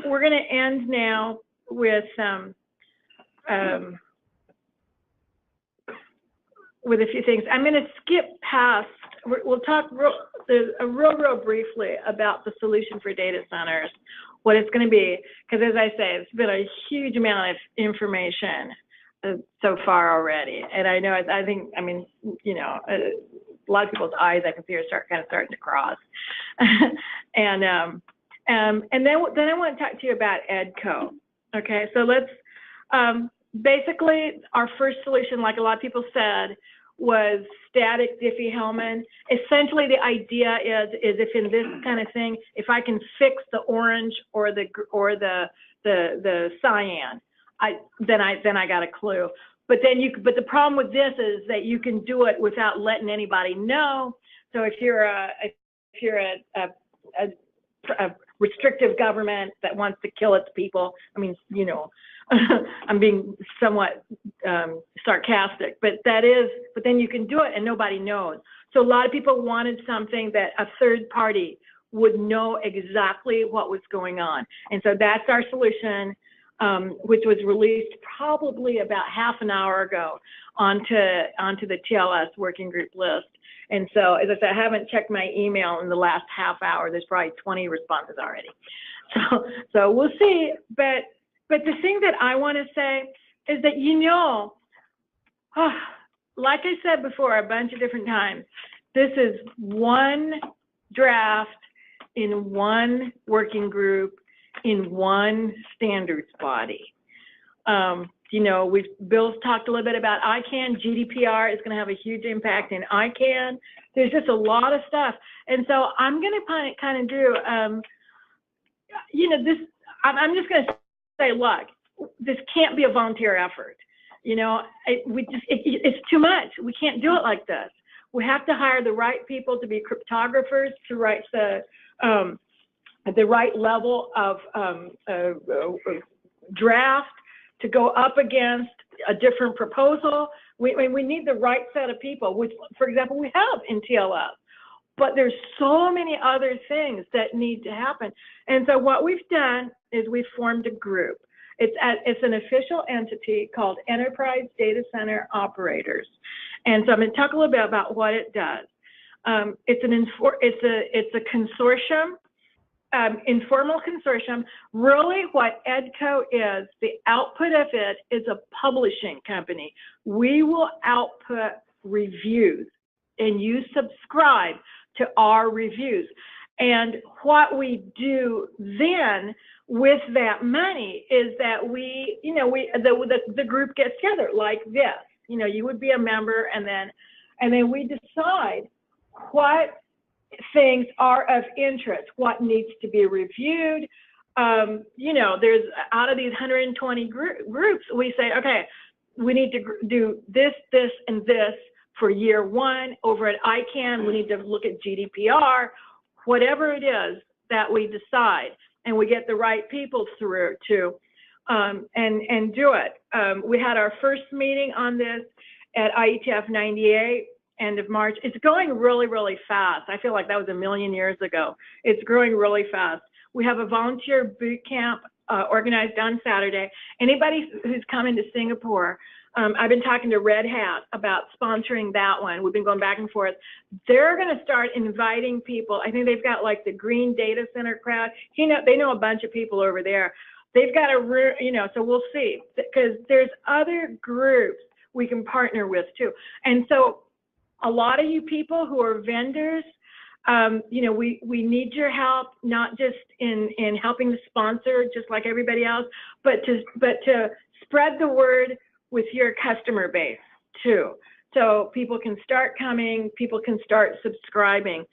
gonna end now with a few things. I'm going to skip past. We'll talk real briefly about the solution for data centers, what it's going to be, because as I say, it's been a huge amount of information so far already. And I know, I mean, you know, a lot of people's eyes I can see are starting to cross. and then I want to talk to you about EDCO. Okay, so let's basically our first solution, like a lot of people said, was static Diffie-Hellman. Essentially, the idea is if in this kind of thing, if I can fix the orange or the cyan, then I got a clue. But the problem with this is that you can do it without letting anybody know. So if you're a restrictive government that wants to kill its people, I mean, you know, I'm being somewhat sarcastic, but then you can do it and nobody knows. So a lot of people wanted something that a third party would know exactly what was going on. And so that's our solution, which was released probably about half an hour ago onto the TLS working group list. And so, as I said, I haven't checked my email in the last half hour. There's probably 20 responses already. So we'll see. But the thing that I want to say is that, you know, like I said before a bunch of different times, this is one draft in one working group in one standards body. You know, Bill's talked a little bit about ICANN. GDPR is going to have a huge impact in ICANN. There's just a lot of stuff. And so I'm going to kind of do, you know, this, I'm just going to say, look, this can't be a volunteer effort. You know, it's too much. We can't do it like this. We have to hire the right people to be cryptographers, to write the right level of draft, to go up against a different proposal. We need the right set of people, which, for example, we have in TLS. But there's so many other things that need to happen. And so what we've done is we've formed a group. It's an official entity called Enterprise Data Center Operators. And so I'm going to talk a little bit about what it does. It's a consortium. Informal consortium. Really what EDCO is, the output of it is a publishing company. We will output reviews and you subscribe to our reviews. And what we do then with that money is that the group gets together like this. You know, you would be a member, and then we decide what things are of interest, what needs to be reviewed. You know, there's out of these 120 groups, we say, okay, we need to do this, this, and this for year one. Over at ICANN, we need to look at GDPR, whatever it is that we decide, and we get the right people through to and do it. We had our first meeting on this at IETF 98. End of March. It's going really, really fast. I feel like that was a million years ago. It's growing really fast. We have a volunteer boot camp organized on Saturday. Anybody who's coming to Singapore, I've been talking to Red Hat about sponsoring that one. We've been going back and forth. They're going to start inviting people. I think they've got like the Green Data Center crowd. You know, they know a bunch of people over there. They've got a, you know, so we'll see, because there's other groups we can partner with too. And so a lot of you people who are vendors, you know, we need your help, not just in helping to sponsor, just like everybody else, but to spread the word with your customer base too. So people can start coming, people can start subscribing.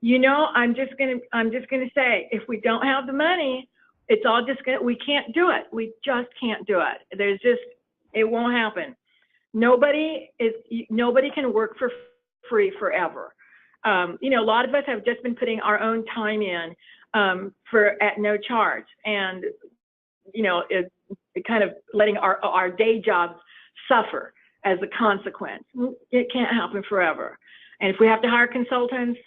You know, I'm just gonna say, if we don't have the money, it's all just we can't do it. We just can't do it. It won't happen. Nobody can work for free forever. You know, a lot of us have just been putting our own time in at no charge, and you know, it kind of letting our day jobs suffer as a consequence. It can't happen forever. And if we have to hire consultants,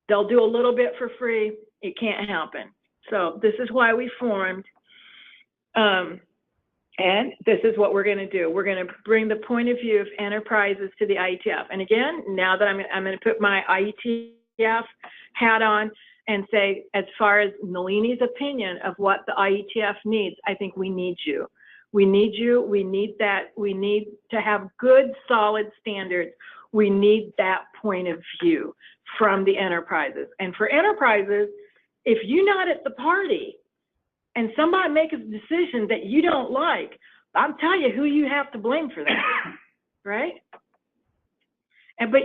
they'll do a little bit for free. It can't happen. So this is why we formed, and this is what we're going to do. We're going to bring the point of view of enterprises to the IETF. And again, now that I'm going to put my IETF hat on and say, as far as Nalini's opinion of what the IETF needs, I think we need you. We need you. We need that. We need to have good, solid standards. We need that point of view from the enterprises. And for enterprises, if you're not at the party and somebody makes a decision that you don't like, I'm telling you who you have to blame for that, right? And but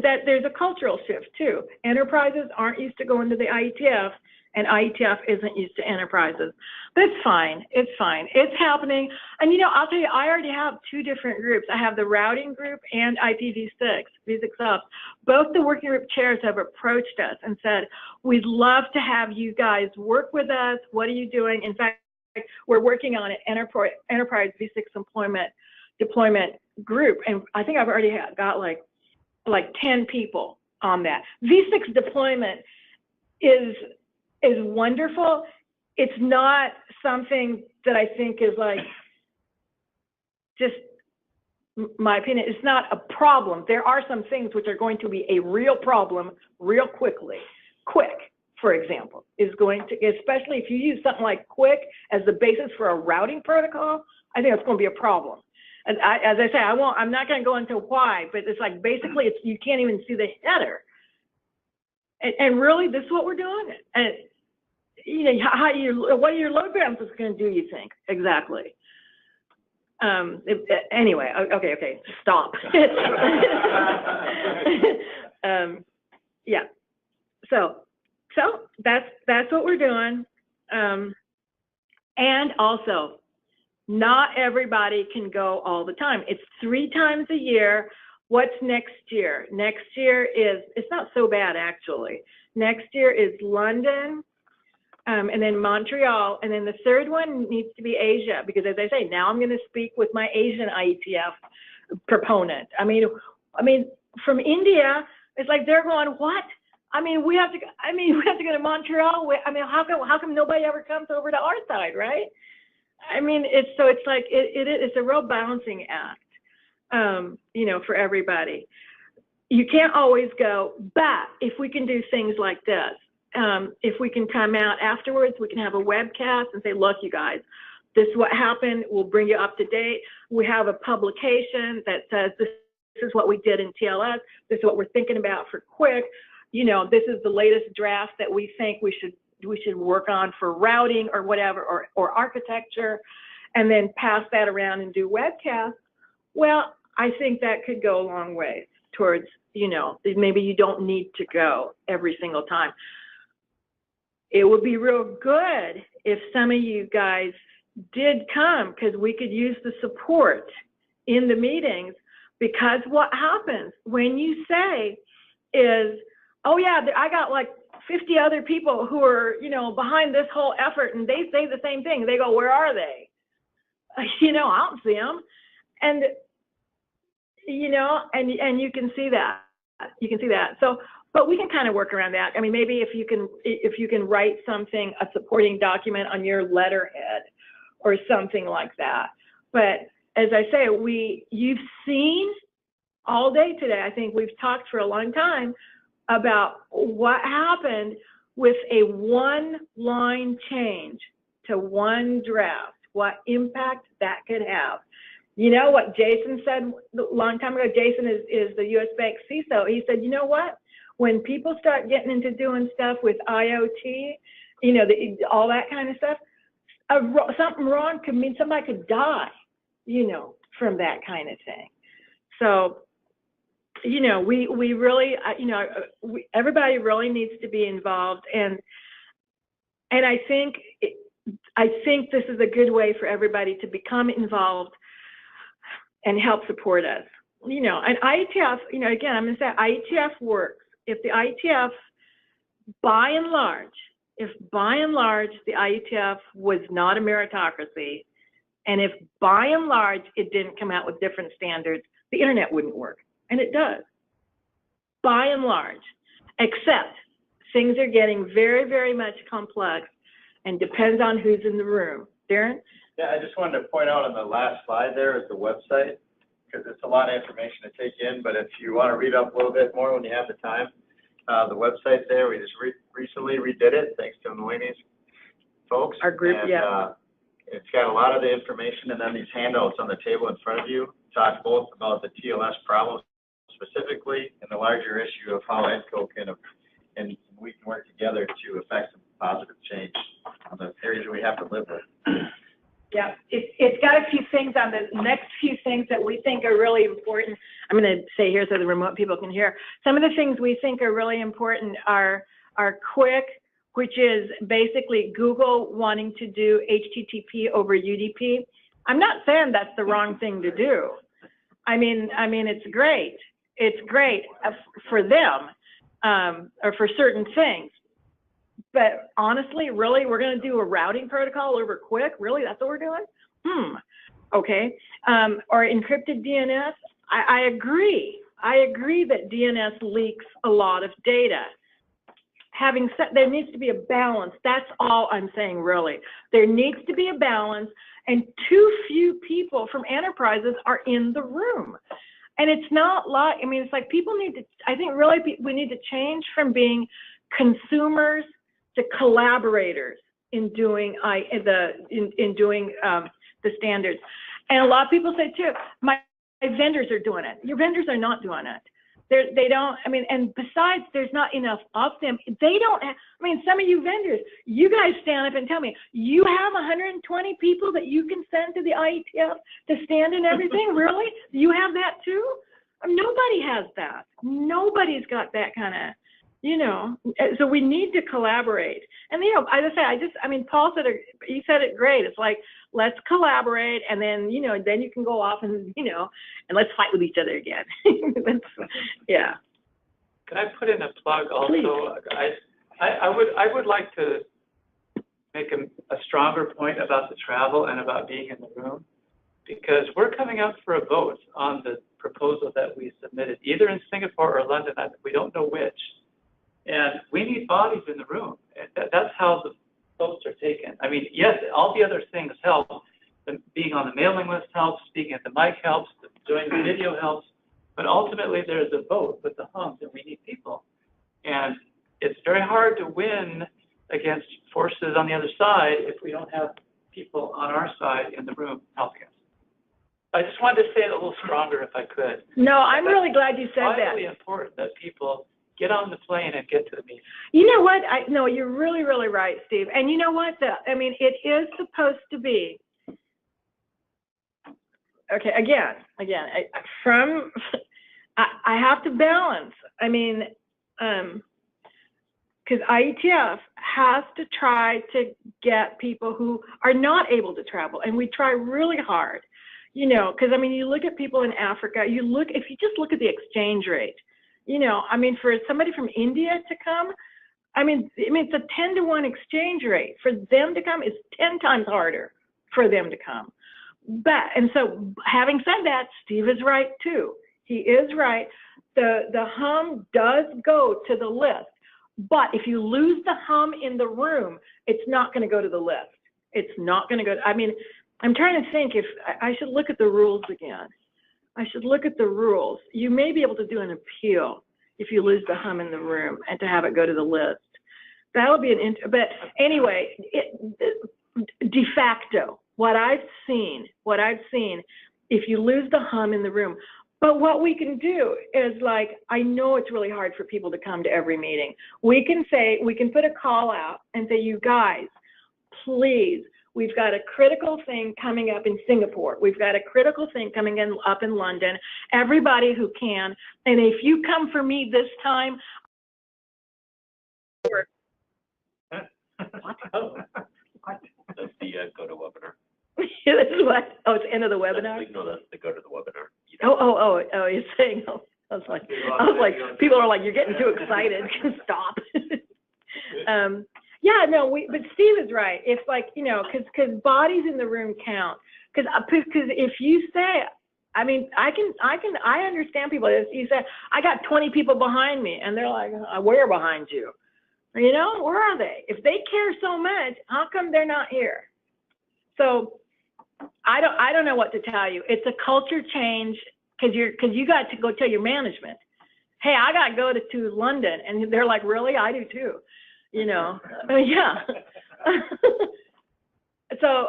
there's a cultural shift too. Enterprises aren't used to going to the IETF, and IETF isn't used to enterprises. That's fine. It's fine. It's happening. And you know, I'll tell you, I already have 2 different groups. I have the routing group and IPv6, V6 Ops. Both the working group chairs have approached us and said, we'd love to have you guys work with us. What are you doing? In fact, we're working on an enterprise V6 deployment group. And I think I've already got like 10 people on that. V6 deployment is wonderful. It's not something that I think is like, just my opinion, it's not a problem. There are some things which are going to be a real problem real quickly. Quick, for example, is going to, especially if you use something like Quick as the basis for a routing protocol, I think it's going to be a problem. And as I say, I'm not going to go into why, but it's like basically you can't even see the header. And really, this is what we're doing. And you know, what are your load balancers going to do, you think? Exactly. Anyway, okay, stop. Yeah. So that's what we're doing. And also, not everybody can go all the time. It's 3 times a year. What's next year? Next year is, it's not so bad actually. Next year is London, and then Montreal, and then the 3rd one needs to be Asia, because as I say, now I'm going to speak with my Asian IETF proponent. I mean, from India, it's like they're going, what? We have to go to Montreal. How come nobody ever comes over to our side, right? It's a real balancing act, you know, for everybody. You can't always go, but if we can do things like this, if we can come out afterwards, we can have a webcast and say, look, you guys, this is what happened. We'll bring you up to date. We have a publication that says this is what we did in TLS. This is what we're thinking about for Quick. You know, this is the latest draft that we think we should work on for routing or whatever, or architecture, and then pass that around and do webcasts. Well, I think that could go a long way towards, you know, maybe you don't need to go every single time. It would be real good if some of you guys did come, because we could use the support in the meetings, because what happens when you say is, oh yeah, I got like 50 other people who are, you know, behind this whole effort, and they say the same thing. They go, where are they? You know, I don't see them. And, you know, and you can see that. You can see that. So, but we can kind of work around that. I mean, maybe if you can write something, a supporting document on your letterhead or something like that. But as I say, you've seen all day today, I think we've talked for a long time about what happened with a 1-line change to 1 draft, what impact that could have. You know what Jason said a long time ago? Jason is the US Bank CISO. He said, you know what? When people start getting into doing stuff with IoT, you know, all that kind of stuff, something wrong could mean somebody could die, you know, from that kind of thing. So, you know, we really, you know, everybody really needs to be involved, and I think this is a good way for everybody to become involved and help support us. You know, and IETF, you know, again, I'm going to say IETF works. If the IETF, by and large, the IETF was not a meritocracy, and if by and large it didn't come out with different standards, the internet wouldn't work. And it does, by and large, except things are getting very, very much complex, and depends on who's in the room. Darren? Yeah, I just wanted to point out on the last slide there is the website, because it's a lot of information to take in, but if you want to read up a little bit more when you have the time, the website there, we just recently redid it, thanks to Mulaney's folks. Our group, and, yeah. It's got a lot of the information, and then these handouts on the table in front of you talk both about the TLS problem specifically and the larger issue of how EDCO can, and we can work together to affect some positive change on the areas we have to live with. Yeah, it's got a few things on the next few things that we think are really important. I'm going to say here so the remote people can hear. Some of the things we think are really important are quick, which is basically Google wanting to do HTTP over UDP. I'm not saying that's the wrong thing to do. I mean, it's great. It's great for them or for certain things. But honestly, really, we're going to do a routing protocol over quick? Really, that's what we're doing? Okay. Or encrypted DNS? I agree. I agree that DNS leaks a lot of data. Having said, there needs to be a balance. That's all I'm saying, really. There needs to be a balance, and too few people from enterprises are in the room. And it's not like, I mean, it's like people need to, I think really we need to change from being consumers to collaborators in doing the standards. And a lot of people say too, my vendors are doing it. Your vendors are not doing it. They don't, I mean, and besides, there's not enough of them. They don't have, I mean, some of you vendors, you guys stand up and tell me, you have 120 people that you can send to the IETF to stand and everything? Really? You have that too? Nobody has that. Nobody's got that kind of, you know, so we need to collaborate. And, you know, as I say, I mean, Paul said it, he said it great. It's like, let's collaborate, and then, you know, then you can go off and, you know, and let's fight with each other again. Yeah. Can I put in a plug also? Please. I would like to make a stronger point about the travel and about being in the room, because we're coming up for a vote on the proposal that we submitted, either in Singapore or London. We don't know which. And we need bodies in the room. That's how the votes are taken. I mean, yes, all the other things help. Being on the mailing list helps, speaking at the mic helps, doing the video helps. But ultimately, there's a vote with the hums, and we need people. And it's very hard to win against forces on the other side if we don't have people on our side in the room helping us. I just wanted to say it a little stronger if I could. No, I'm really glad you said that. It's vitally important that people get on the plane and get to the meeting. You know what? No, you're really, really right, Steve. And you know what? I mean, it is supposed to be. Okay, again, I have to balance. I mean, because IETF has to try to get people who are not able to travel, and we try really hard. You know, because I mean, you look at people in Africa. If you just look at the exchange rate. You know, I mean, for somebody from India to come, I mean, it's a 10-to-1 exchange rate. For them to come, it's 10 times harder for them to come. But, and so having said that, Steve is right too. He is right. The hum does go to the list. But if you lose the hum in the room, it's not going to go to the list. It's not going to go. I mean, I'm trying to think if I should look at the rules again. I should look at the rules. You may be able to do an appeal if you lose the hum in the room and to have it go to the list. That'll be but anyway, de facto, what I've seen, if you lose the hum in the room, but what we can do is, like, I know it's really hard for people to come to every meeting. We can put a call out and say, you guys, please, we've got a critical thing coming up in Singapore. We've got a critical thing coming up in London. Everybody who can. And if you come for me this time, what? That's the GoToWebinar. This is what? Oh, it's the end of the webinar? No, that's the GoToWebinar. You're saying, I was like, people are like, you're getting too excited. Stop. Yeah, no, but Steve is right. It's like, you know, because bodies in the room count. Because if you say, I mean, I understand people. If you say, I got 20 people behind me, and they're like, where behind you? You know, where are they? If they care so much, how come they're not here? So I don't know what to tell you. It's a culture change because you got to go tell your management, hey, I got to go to London, and they're like, really? I do too. You know, yeah. So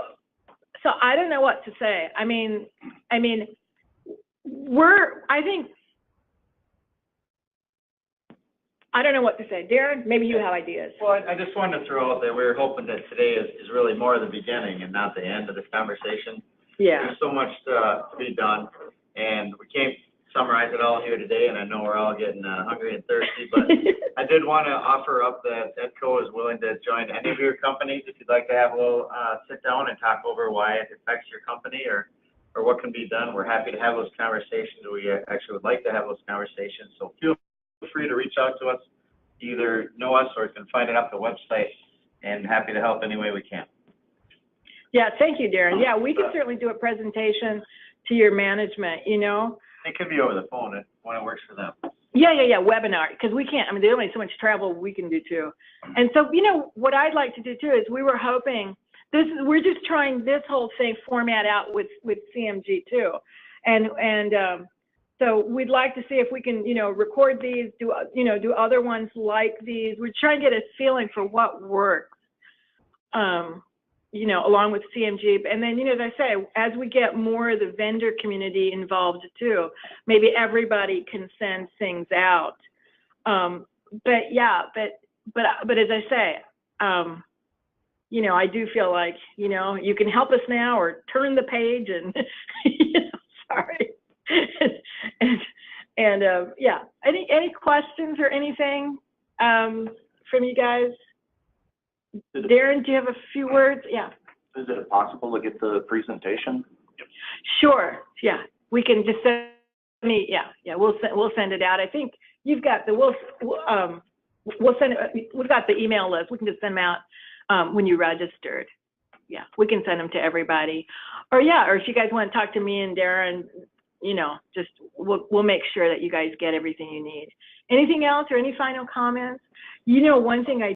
I don't know what to say. I mean, I don't know what to say. Darren, maybe you have ideas. Well, I just wanted to throw out that we're hoping that today is really more the beginning and not the end of this conversation. Yeah. There's so much to be done, and we can't summarize it all here today, and I know we're all getting hungry and thirsty, but I did want to offer up that EDCO is willing to join any of your companies if you'd like to have a little sit down and talk over why it affects your company or what can be done. We're happy to have those conversations. We actually would like to have those conversations, so feel free to reach out to us. Either know us or you can find it off the website, and happy to help any way we can. Yeah, thank you, Darren. Yeah, we can certainly do a presentation to your management, you know. It could be over the phone when it works for them. Yeah, webinar, because we can't, I mean, there's only so much travel we can do too. And so, you know, what I'd like to do too is we were hoping, we're just trying this whole thing format out with CMG too. And so we'd like to see if we can, you know, record these, do other ones like these. We're trying to get a feeling for what works, you know, along with CMG. And then, you know, as I say, as we get more of the vendor community involved too, maybe everybody can send things out. But yeah, but as I say, you know, I do feel like, you know, you can help us now or turn the page and, you know, sorry. and yeah, any questions or anything from you guys? Darren, do you have a few words? Yeah. Is it possible to get the presentation? Sure. Yeah, we can just send me. Yeah. We'll send it out. I think you've got the we'll send it. We've got the email list. We can just send them out when you registered. Yeah, we can send them to everybody. Or if you guys want to talk to me and Darren, you know, just we'll make sure that you guys get everything you need. Anything else or any final comments? You know, one thing I